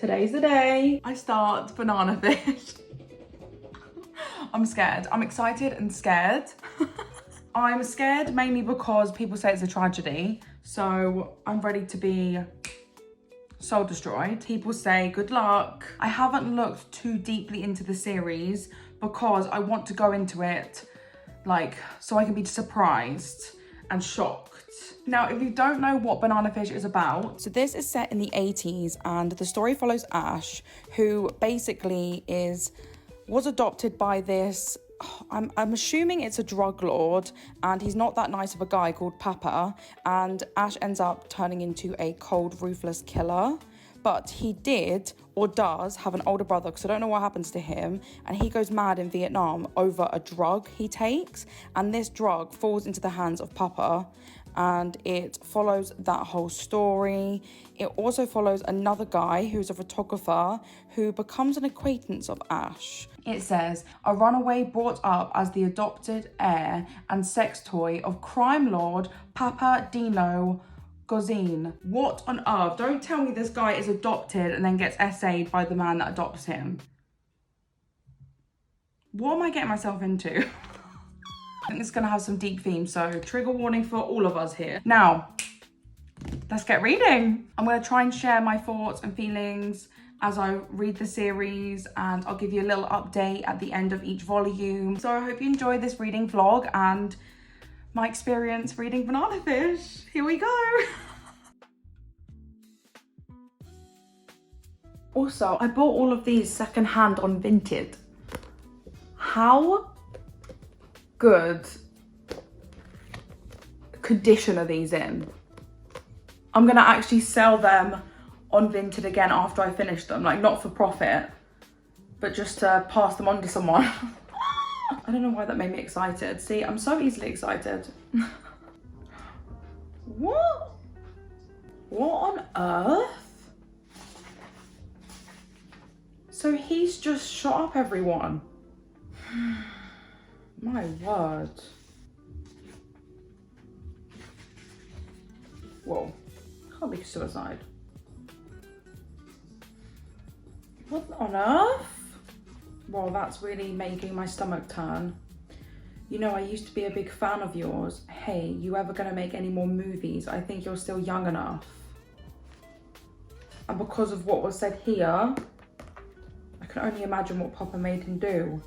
Today's the day I start banana fish. I'm scared. I'm excited and scared. I'm scared mainly because people say it's a tragedy. So I'm ready to be soul destroyed. People say good luck. I haven't looked too deeply into the series because I want to go into it like so I can be surprised and shocked. Now, if you don't know what Banana Fish is about, so this is set in the 80s and the story follows Ash, who basically was adopted by this, I'm assuming it's a drug lord, and he's not that nice of a guy called Papa, and Ash ends up turning into a cold, ruthless killer. But he did, or does, have an older brother, because I don't know what happens to him, and he goes mad in Vietnam over a drug he takes, and this drug falls into the hands of Papa, and it follows that whole story. It also follows another guy who's a photographer who becomes an acquaintance of Ash. It says, a runaway brought up as the adopted heir and sex toy of crime lord Papa Dino Gozine. What on earth? Don't tell me this guy is adopted and then gets essayed by the man that adopts him. What am I getting myself into? I think it's gonna have some deep themes, so trigger warning for all of us here. Now, let's get reading. I'm gonna try and share my thoughts and feelings as I read the series, and I'll give you a little update at the end of each volume. So I hope you enjoy this reading vlog and my experience reading Banana Fish. Here we go. Also, I bought all of these secondhand on Vinted. How good condition are these in? I'm gonna actually sell them on Vinted again after I finish them, like not for profit, but just to pass them on to someone. I don't know why that made me excited. See, I'm so easily excited. What? What on earth? So he's just shot up everyone. My word. Whoa, can't be suicide. What on earth? Well, that's really making my stomach turn. You know, I used to be a big fan of yours. Hey, you ever gonna make any more movies? I think you're still young enough. And because of what was said here, I can only imagine what Papa made him do.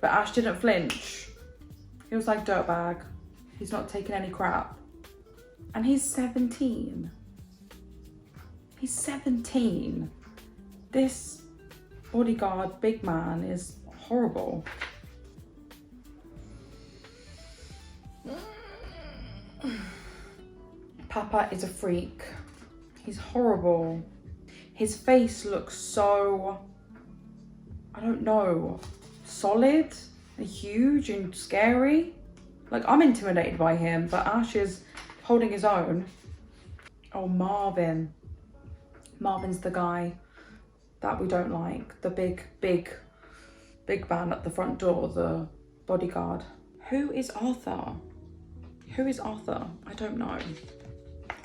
But Ash didn't flinch. He was like, dirtbag. He's not taking any crap. And he's 17. He's 17. This bodyguard big man is horrible. Papa is a freak. He's horrible. His face looks so, I don't know, solid and huge and scary. Like, I'm intimidated by him, but Ash is holding his own. Oh, Marvin. Marvin's the guy that we don't like. The big man at the front door, the bodyguard. Who is Arthur? Who is Arthur? I don't know.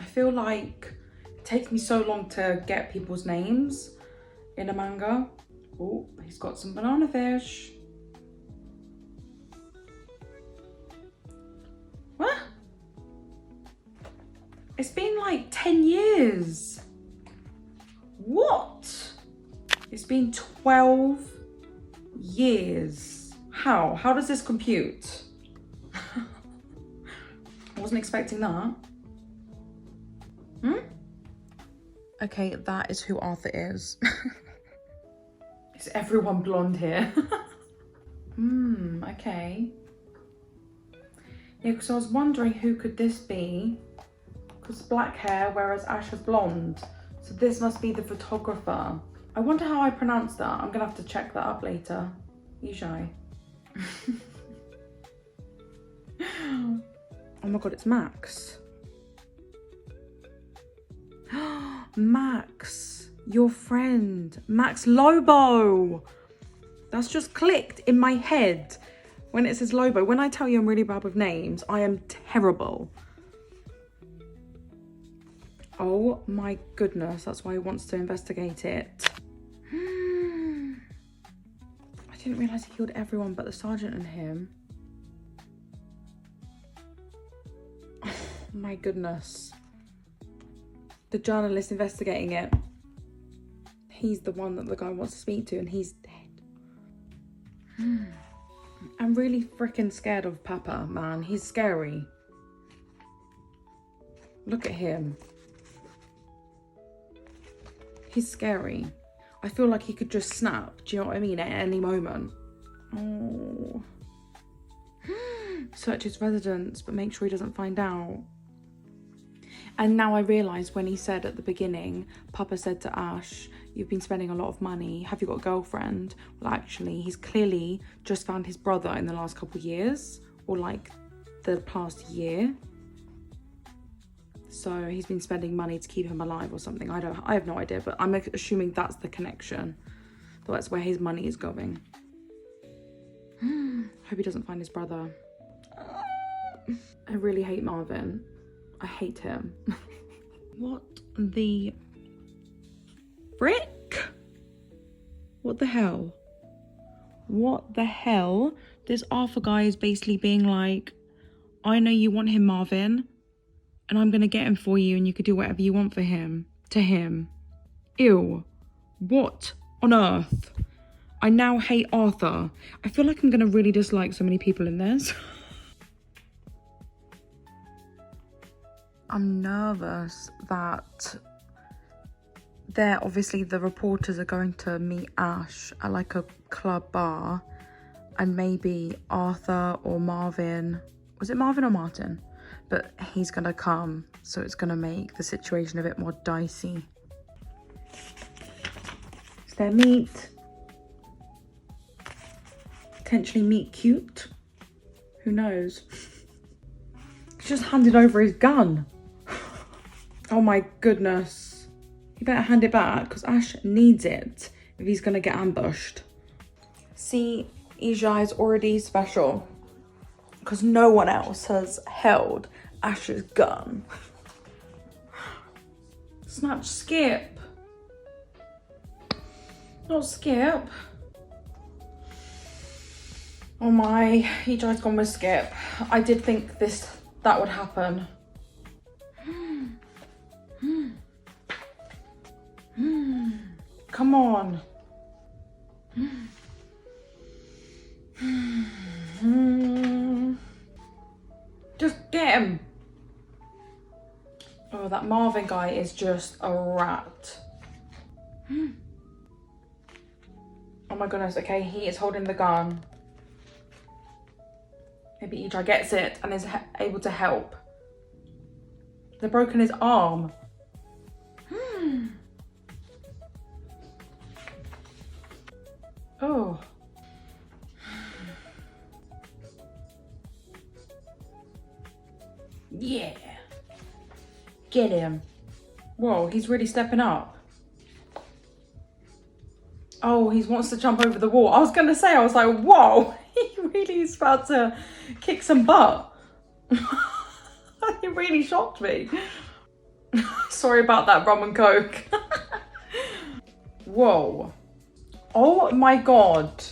I feel like it takes me so long to get people's names in a manga. Oh, he's got some banana fish. What? It's been like 10 years. What? It's been 12 years. How? How does this compute? I wasn't expecting that. Okay, that is who Arthur is. Is everyone blonde here? Okay. Yeah, because I was wondering who could this be? Because black hair, whereas Ash has blonde. So this must be the photographer. I wonder how I pronounce that. I'm gonna have to check that up later. You shy? Oh my god, it's Max. Max, your friend. Max Lobo. That's just clicked in my head when it says Lobo. When I tell you I'm really bad with names, I am terrible. Oh my goodness, that's why he wants to investigate it. I didn't realise he killed everyone but the sergeant and him. Oh my goodness. The journalist investigating it. He's the one that the guy wants to speak to and he's dead. I'm really freaking scared of Papa, man. He's scary. Look at him. He's scary. I feel like he could just snap, do you know what I mean, at any moment. Oh. Search his residence, but make sure he doesn't find out. And now I realise when he said at the beginning, Papa said to Ash, you've been spending a lot of money, have you got a girlfriend? Well, actually, he's clearly just found his brother in the last couple of years, or like the past year. So he's been spending money to keep him alive or something. I have no idea, but I'm assuming that's the connection. That's where his money is going. Hope he doesn't find his brother. I really hate Marvin. I hate him. What the frick? What the hell? What the hell? This Arthur guy is basically being like, I know you want him, Marvin, and I'm gonna get him for you and you could do whatever you want for him, to him. Ew. What on earth? I now hate Arthur. I feel like I'm gonna really dislike so many people in this. I'm nervous that obviously the reporters are going to meet Ash at like a club bar, and maybe Arthur or Marvin, was it Marvin or Martin? But he's gonna come, so it's gonna make the situation a bit more dicey. Is there meat? Potentially meat cute? Who knows? He's just handed over his gun. Oh my goodness. He better hand it back because Ash needs it if he's gonna get ambushed. See, Ija is already special because no one else has held Ash's gun. Snatch Skip. Not Skip. Oh my, Ija's gone with Skip. I did think that would happen. Come on. Just get him. Oh, that Marvin guy is just a rat. Oh my goodness, okay, he is holding the gun. Maybe Ija gets it and is able to help. They've broken his arm. Oh. Yeah. Get him. Whoa, he's really stepping up. Oh, he wants to jump over the wall. I was going to say, I was like, whoa, he really is about to kick some butt. It really shocked me. Sorry about that rum and coke. Whoa. Oh my God.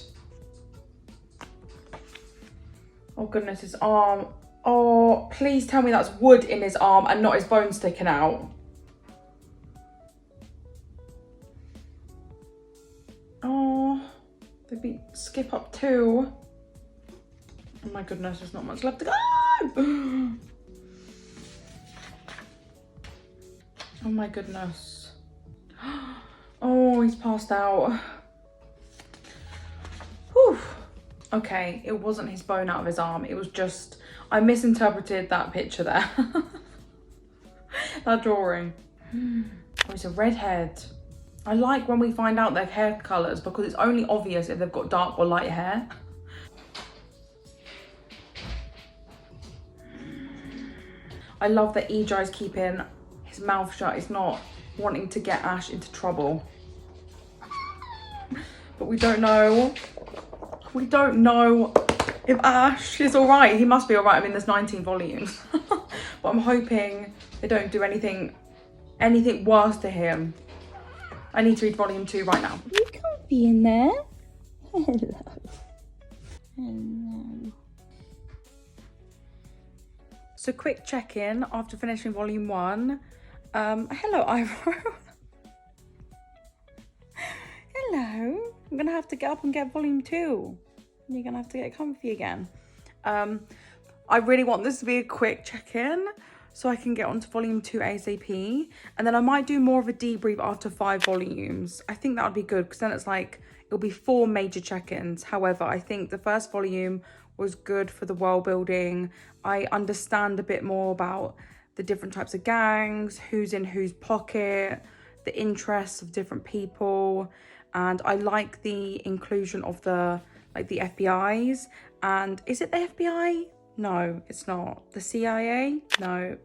Oh goodness, his arm. Oh, please tell me that's wood in his arm and not his bone sticking out. Oh, they beat Skip up too. Oh my goodness, there's not much left to go. Oh my goodness. Oh, he's passed out. Whew. Okay, it wasn't his bone out of his arm. It was just, I misinterpreted that picture there. That drawing. Oh, it's a redhead. I like when we find out their hair colours because it's only obvious if they've got dark or light hair. I love that Ija is keeping his mouth shut. He's not wanting to get Ash into trouble. But we don't know. We don't know if Ash is all right. He must be all right. I mean, there's 19 volumes. But I'm hoping they don't do anything anything worse to him. I need to read volume 2 right now. You can't be in there. Hello. Hello. So quick check-in after finishing volume 1. Hello, Ivor. Hello. I'm gonna have to get up and get volume 2. You're gonna have to get comfy again. I really want this to be a quick check-in so I can get onto volume 2 ASAP. And then I might do more of a debrief after 5 volumes. I think that would be good because then it's like, it'll be 4 major check-ins. However, I think the first volume was good for the world building. I understand a bit more about the different types of gangs, who's in whose pocket, the interests of different people. And I like the inclusion of the FBI's. And is it the FBI? No, it's not. The CIA? No.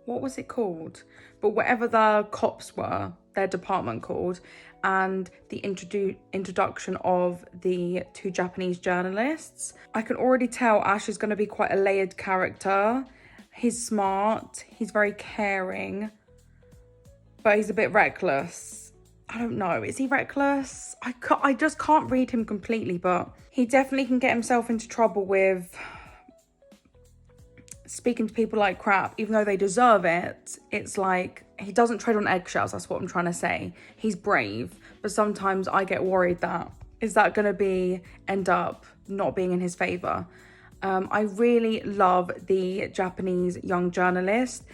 What was it called? But whatever the cops were, their department called, and the introduction of the 2 Japanese journalists. I can already tell Ash is going to be quite a layered character. He's smart, he's very caring, but he's a bit reckless. I don't know, is he reckless? I just can't read him completely, but he definitely can get himself into trouble with speaking to people like crap, even though they deserve it. It's like, he doesn't tread on eggshells, that's what I'm trying to say. He's brave, but sometimes I get worried that, is that going to end up not being in his favour? I really love the Japanese young journalist,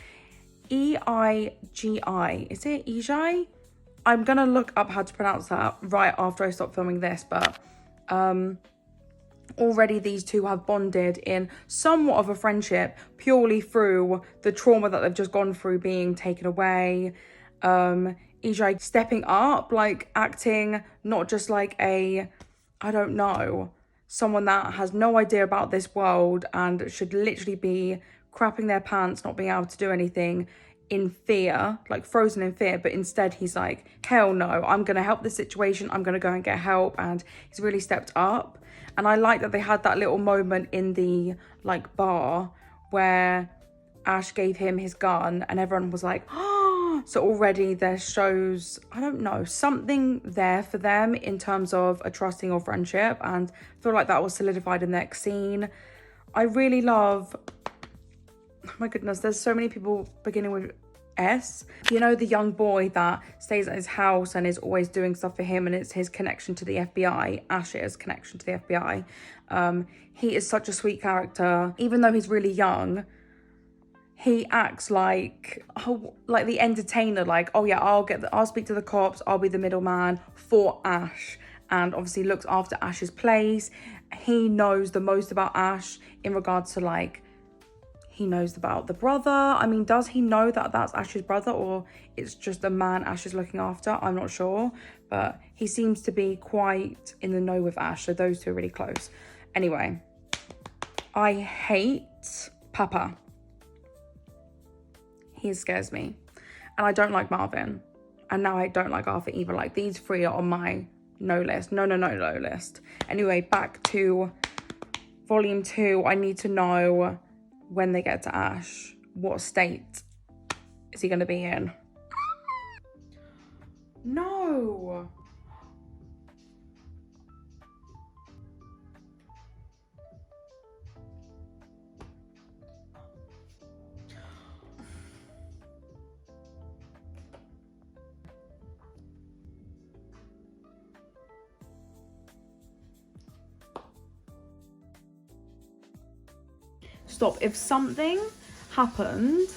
Eigi, is it Eigi? I'm going to look up how to pronounce that right after I stop filming this, but already these two have bonded in somewhat of a friendship purely through the trauma that they've just gone through being taken away. Eiji stepping up, like acting not just like a, I don't know, someone that has no idea about this world and should literally be crapping their pants, not being able to do anything in fear, like frozen in fear, but instead he's like, hell no, I'm gonna help this situation, I'm gonna go and get help, and he's really stepped up. And I like that they had that little moment in the like bar where Ash gave him his gun and everyone was like, oh, so already there shows, I don't know, something there for them in terms of a trusting or friendship, and I feel like that was solidified in the next scene. I really love, oh my goodness, there's so many people beginning with S. You know, the young boy that stays at his house and is always doing stuff for him, and it's his connection to the FBI, Ash's connection to the FBI. He is such a sweet character. Even though he's really young, he acts like the entertainer, like, oh yeah, I'll speak to the cops, I'll be the middleman for Ash, and obviously looks after Ash's place. He knows the most about Ash in regards to like, he knows about the brother. I mean, does he know that that's Ash's brother, or it's just a man Ash is looking after? I'm not sure, but he seems to be quite in the know with Ash, so those two are really close. Anyway, I hate Papa. He scares me. And I don't like Marvin. And now I don't like Arthur either. Like, these 3 are on my no list. No list. Anyway, back to volume 2. I need to know when they get to Ash, what state is he going to be in? No. Stop. If something happened